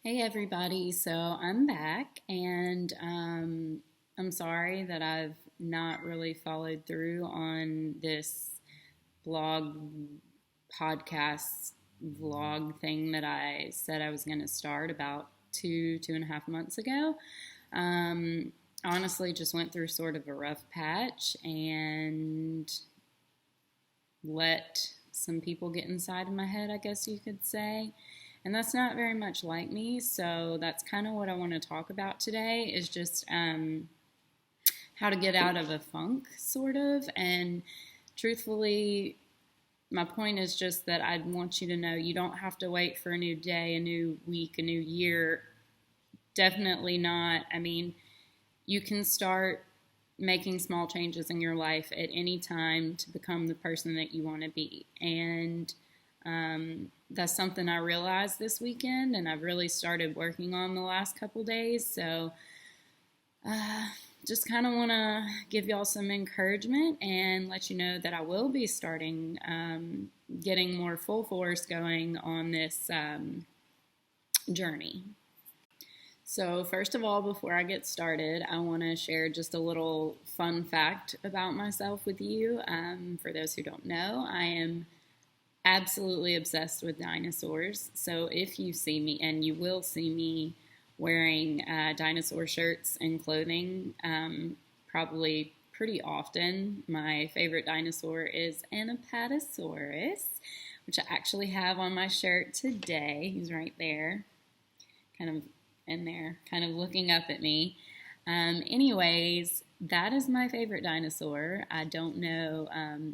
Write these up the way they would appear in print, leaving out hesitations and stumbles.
Hey everybody, so I'm back and I'm sorry that I've not really followed through on this blog podcast vlog thing that I said I was going to start about 2.5 months ago. Um, Honestly, just went through sort of a rough patch and let some people get inside of my head, I guess you could say. And that's not very much like me, so that's kind of what I want to talk about today is just how to get out of a funk, sort of. And truthfully, my point is just that I want you to know you don't have to wait for a new day, a new week, a new year. Definitely not. I mean, you can start making small changes in your life at any time to become the person that you want to be. And that's something I realized this weekend, and I've really started working on the last couple days. So, just kind of want to give y'all some encouragement and let you know that I will be starting getting more full force going on this journey. So, first of all, before I get started, I want to share just a little fun fact about myself with you. For those who don't know, I am absolutely obsessed with dinosaurs. So, if you see me, and you will see me wearing dinosaur shirts and clothing probably pretty often, my favorite dinosaur is an Apatosaurus, which I actually have on my shirt today. He's right there, kind of in there, kind of looking up at me. Anyways, that is my favorite dinosaur. I don't know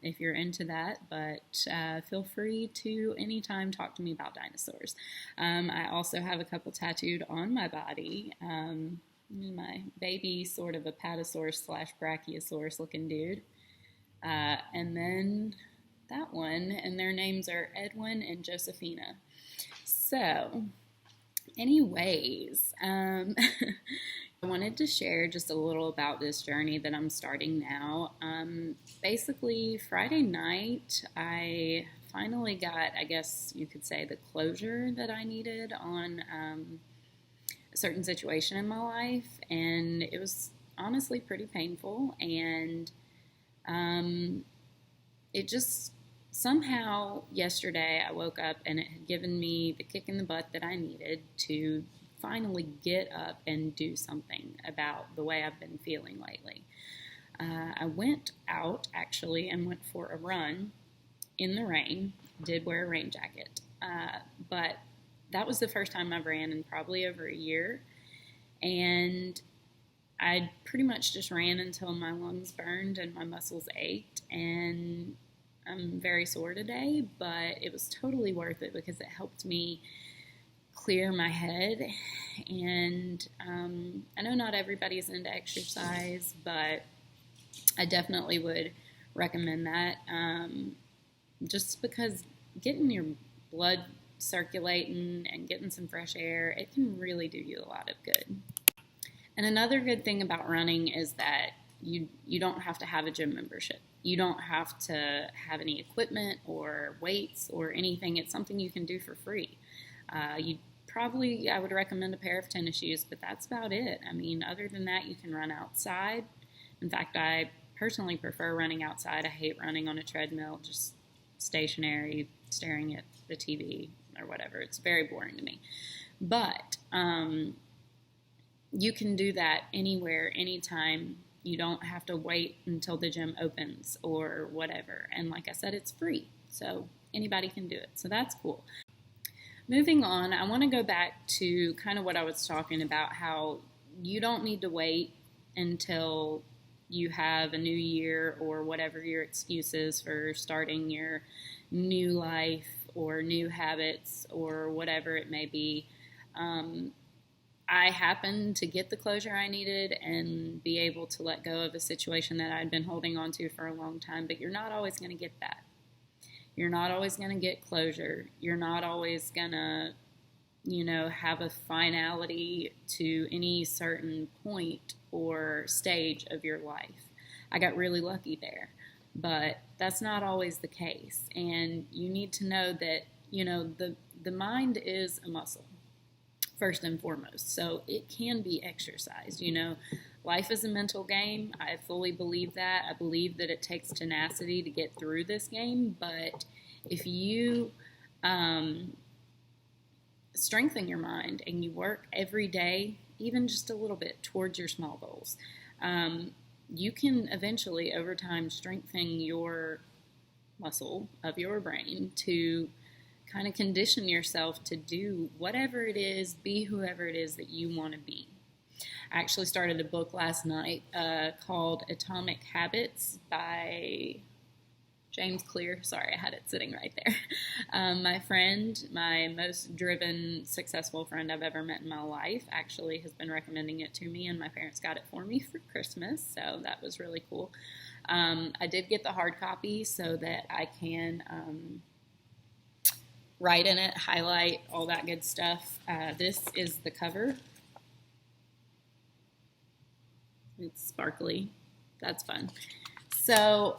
if you're into that, but feel free to anytime talk to me about dinosaurs. I also have a couple tattooed on my body. My baby sort of Apatosaurus slash Brachiosaurus looking dude. And then that one, and their names are Edwin and Josephina. So, anyways, I wanted to share just a little about this journey that I'm starting now. Basically, Friday night, I finally got, I guess you could say, the closure that I needed on a certain situation in my life, and it was honestly pretty painful, and it just somehow yesterday I woke up and it had given me the kick in the butt that I needed to finally get up and do something about the way I've been feeling lately. I went out actually and went for a run in the rain, did wear a rain jacket, but that was the first time I've ran in probably over a year, and I pretty much just ran until my lungs burned and my muscles ached, and I'm very sore today, but it was totally worth it because it helped me clear my head. And I know not everybody is into exercise, but I definitely would recommend that just because getting your blood circulating and getting some fresh air, it can really do you a lot of good. And another good thing about running is that you don't have to have a gym membership. You don't have to have any equipment or weights or anything. It's something you can do for free. I would recommend a pair of tennis shoes, but that's about it. I mean, other than that, you can run outside. In fact, I personally prefer running outside. I hate running on a treadmill, just stationary, staring at the TV or whatever. It's very boring to me. But you can do that anywhere, anytime. You don't have to wait until the gym opens or whatever. And like I said, it's free. So anybody can do it. So that's cool. Moving on, I want to go back to kind of what I was talking about, how you don't need to wait until you have a new year or whatever your excuse is for starting your new life or new habits or whatever it may be. I happened to get the closure I needed and be able to let go of a situation that I'd been holding on to for a long time, but you're not always going to get that. You're not always going to get closure. You're not always going to, have a finality to any certain point or stage of your life. I got really lucky there, but that's not always the case. And you need to know that, the mind is a muscle. first and foremost. So it can be exercise. Life is a mental game. I fully believe that. I believe that it takes tenacity to get through this game. But if you strengthen your mind and you work every day, even just a little bit, towards your small goals, you can eventually, over time, strengthen your muscle of your brain to kind of condition yourself to do whatever it is, be whoever it is that you want to be. I actually started a book last night called Atomic Habits by James Clear. Sorry, I had it sitting right there. My friend, my most driven, successful friend I've ever met in my life, actually has been recommending it to me, and my parents got it for me for Christmas, so that was really cool. I did get the hard copy so that I can write in it, highlight, all that good stuff. This is the cover. It's sparkly. That's fun. So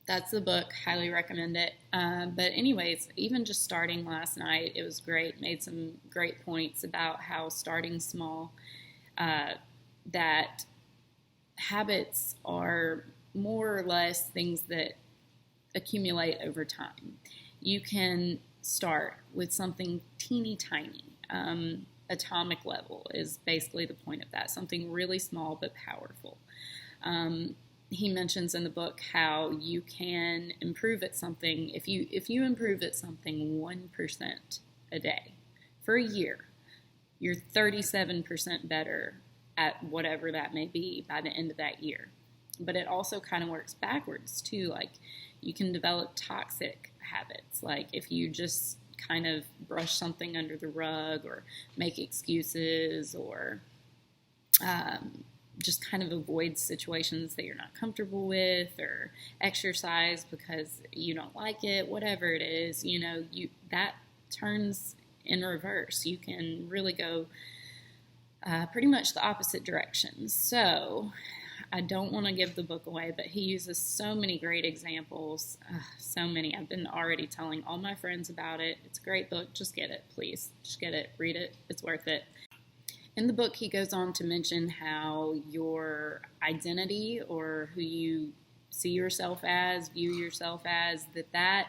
that's the book. Highly recommend it. But anyways, even just starting last night, it was great. Made some great points about how starting small, that habits are more or less things that accumulate over time. You can start with something teeny tiny. Atomic level is basically the point of that. Something really small but powerful. He mentions in the book how you can improve at something. If you improve at something 1% a day for a year, you're 37% better at whatever that may be by the end of that year. But it also kind of works backwards too. Like, you can develop toxic habits. Like, if you just kind of brush something under the rug or make excuses or just kind of avoid situations that you're not comfortable with, or exercise because you don't like it, whatever it is, that turns in reverse. You can really go pretty much the opposite direction. So I don't want to give the book away, but he uses so many great examples, so many. I've been already telling all my friends about it. It's a great book. Just get it, please. Just get it. Read it. It's worth it. In the book, he goes on to mention how your identity, or who you see yourself as, view yourself as, that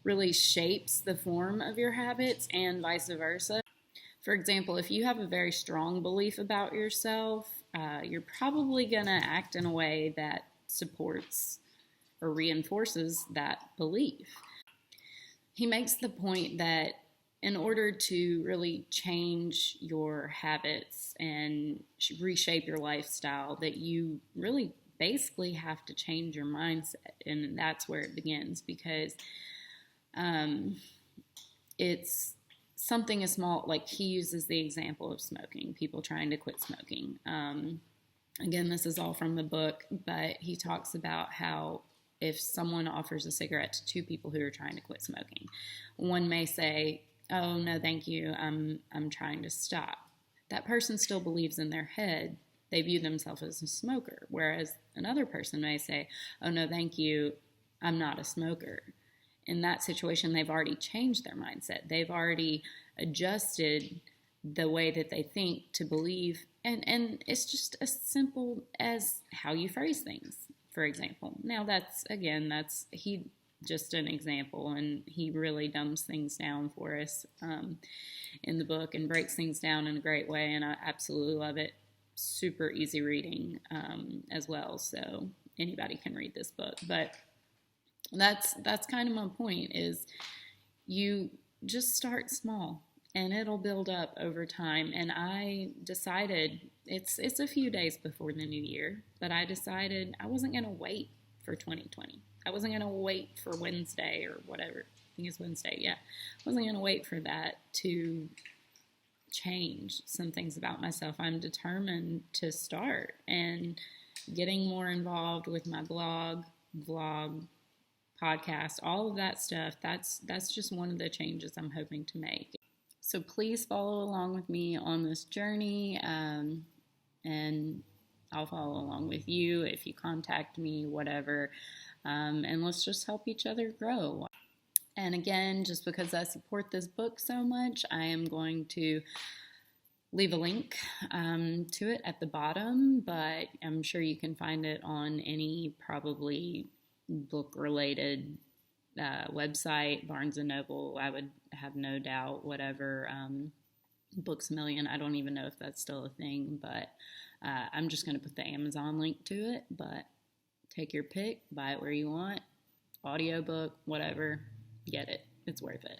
really shapes the form of your habits and vice versa. For example, if you have a very strong belief about yourself, you're probably going to act in a way that supports or reinforces that belief. He makes the point that in order to really change your habits and reshape your lifestyle, that you really basically have to change your mindset, and that's where it begins, because it's something as small, like he uses the example of smoking, people trying to quit smoking. Again, this is all from the book, but he talks about how if someone offers a cigarette to two people who are trying to quit smoking, one may say, "Oh, no, thank you, I'm trying to stop." That person still believes in their head they view themselves as a smoker, whereas another person may say, "Oh, no, thank you, I'm not a smoker." In that situation, they've already changed their mindset. They've already adjusted the way that they think to believe. And it's just as simple as how you phrase things, for example. Now, that's he just an example, and he really dumbs things down for us in the book and breaks things down in a great way, and I absolutely love it. Super easy reading as well, so anybody can read this book. But that's kind of my point, is you just start small and it'll build up over time. And I decided, it's a few days before the new year, but I decided I wasn't going to wait for 2020. I wasn't going to wait for Wednesday or whatever. I think it's Wednesday, yeah. I wasn't going to wait for that to change some things about myself. I'm determined to start and getting more involved with my blog, vlog, podcast, all of that stuff. That's just one of the changes I'm hoping to make. So please follow along with me on this journey, and I'll follow along with you if you contact me, whatever, and let's just help each other grow. And again, just because I support this book so much, I am going to leave a link to it at the bottom, but I'm sure you can find it on any probably book related website, Barnes and Noble, I would have no doubt, whatever, Books A Million. I don't even know if that's still a thing, but I'm just going to put the Amazon link to it. But take your pick, buy it where you want, audiobook, whatever, get it. It's worth it.